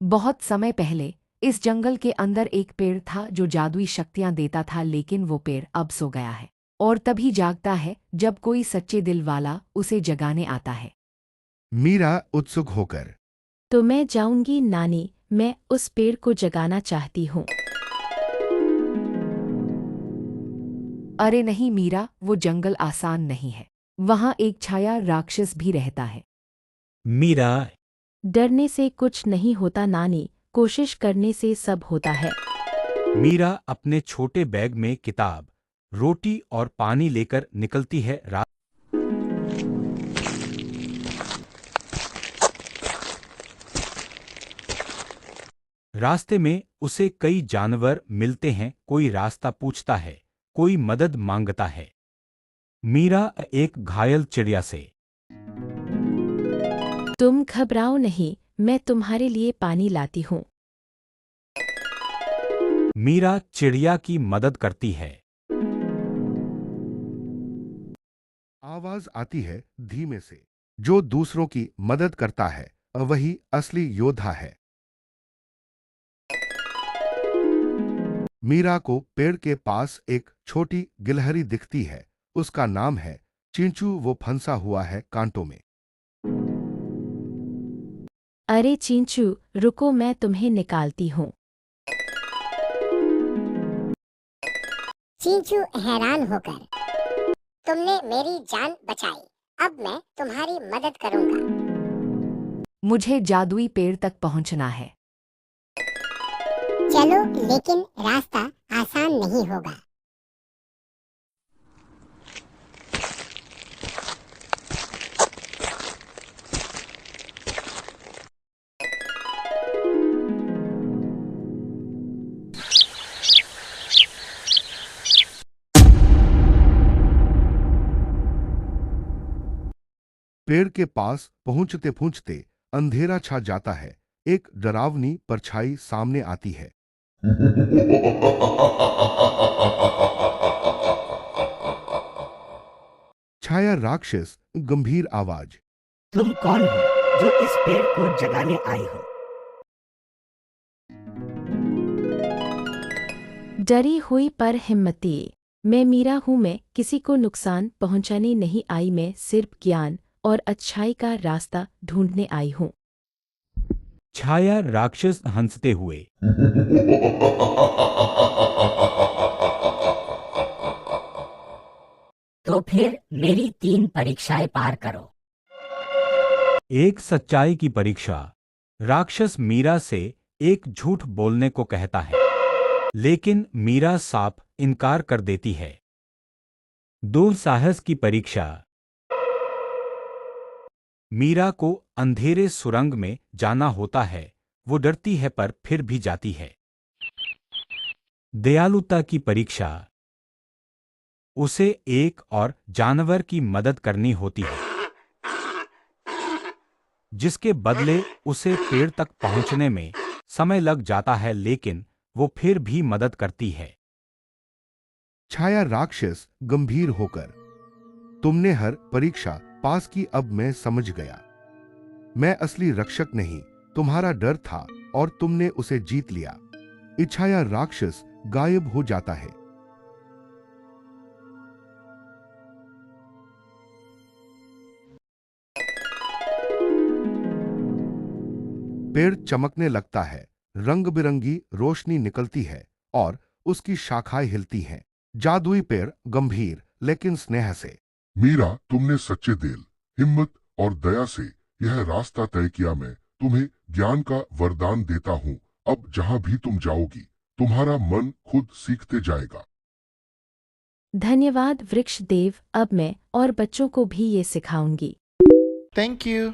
बहुत समय पहले इस जंगल के अंदर एक पेड़ था जो जादुई शक्तियां देता था, लेकिन वो पेड़ अब सो गया है और तभी जागता है जब कोई सच्चे दिल वाला उसे जगाने आता है। मीरा उत्सुक होकर। तो मैं जाऊंगी नानी, मैं उस पेड़ को जगाना चाहती हूँ। अरे नहीं मीरा, वो जंगल आसान नहीं है। वहाँ एक छाया राक्षस भी रहता है। मीरा, डरने से कुछ नहीं होता नानी, कोशिश करने से सब होता है। मीरा अपने छोटे बैग में किताब, रोटी और पानी लेकर निकलती है। रास्ते में उसे कई जानवर मिलते हैं। कोई रास्ता पूछता है, कोई मदद मांगता है। मीरा एक घायल चिड़िया से। तुम घबराओ नहीं, मैं तुम्हारे लिए पानी लाती हूँ। मीरा चिड़िया की मदद करती है। आवाज आती है धीमे से। जो दूसरों की मदद करता है वही असली योद्धा है। मीरा को पेड़ के पास एक छोटी गिलहरी दिखती है। उसका नाम है चिंचू। वो फंसा हुआ है कांटों में। अरे चिंचू, रुको, मैं तुम्हें निकालती हूँ। चिंचू हैरान होकर, तुमने मेरी जान बचाई, अब मैं तुम्हारी मदद करूंगा। मुझे जादुई पेड़ तक पहुंचना है। चलो, लेकिन रास्ता आसान नहीं होगा। पेड़ के पास पहुंचते पहुंचते अंधेरा छा जाता है। एक डरावनी परछाई सामने आती है। छाया राक्षस, गंभीर आवाज। तुम कौन हो जो इस पेड़ को जगाने आई हो? डरी हुई पर हिम्मती, मैं मीरा हूँ। मैं किसी को नुकसान पहुँचाने नहीं आई, मैं सिर्फ ज्ञान और अच्छाई का रास्ता ढूंढने आई हूँ। छाया राक्षस हंसते हुए। तो फिर मेरी 3 परीक्षाएं पार करो। एक सच्चाई की परीक्षा। राक्षस मीरा से एक झूठ बोलने को कहता है, लेकिन मीरा साफ इनकार कर देती है। 2 साहस की परीक्षा। मीरा को अंधेरे सुरंग में जाना होता है। वो डरती है पर फिर भी जाती है। दयालुता की परीक्षा। उसे एक और जानवर की मदद करनी होती है, जिसके बदले उसे पेड़ तक पहुंचने में समय लग जाता है, लेकिन वो फिर भी मदद करती है। छाया राक्षस, गंभीर होकर। तुमने हर परीक्षा पास की, अब मैं समझ गया। मैं असली रक्षक नहीं, तुम्हारा डर था और तुमने उसे जीत लिया। छाया राक्षस गायब हो जाता है। पेड़ चमकने लगता है। रंग बिरंगी रोशनी निकलती है और उसकी शाखाएं हिलती हैं। जादुई पेड़, गंभीर लेकिन स्नेह से। मीरा, तुमने सच्चे दिल, हिम्मत और दया से यह रास्ता तय किया। मैं तुम्हें ज्ञान का वरदान देता हूँ। अब जहाँ भी तुम जाओगी, तुम्हारा मन खुद सीखते जाएगा। धन्यवाद वृक्ष देव, अब मैं और बच्चों को भी ये सिखाऊंगी। Thank you.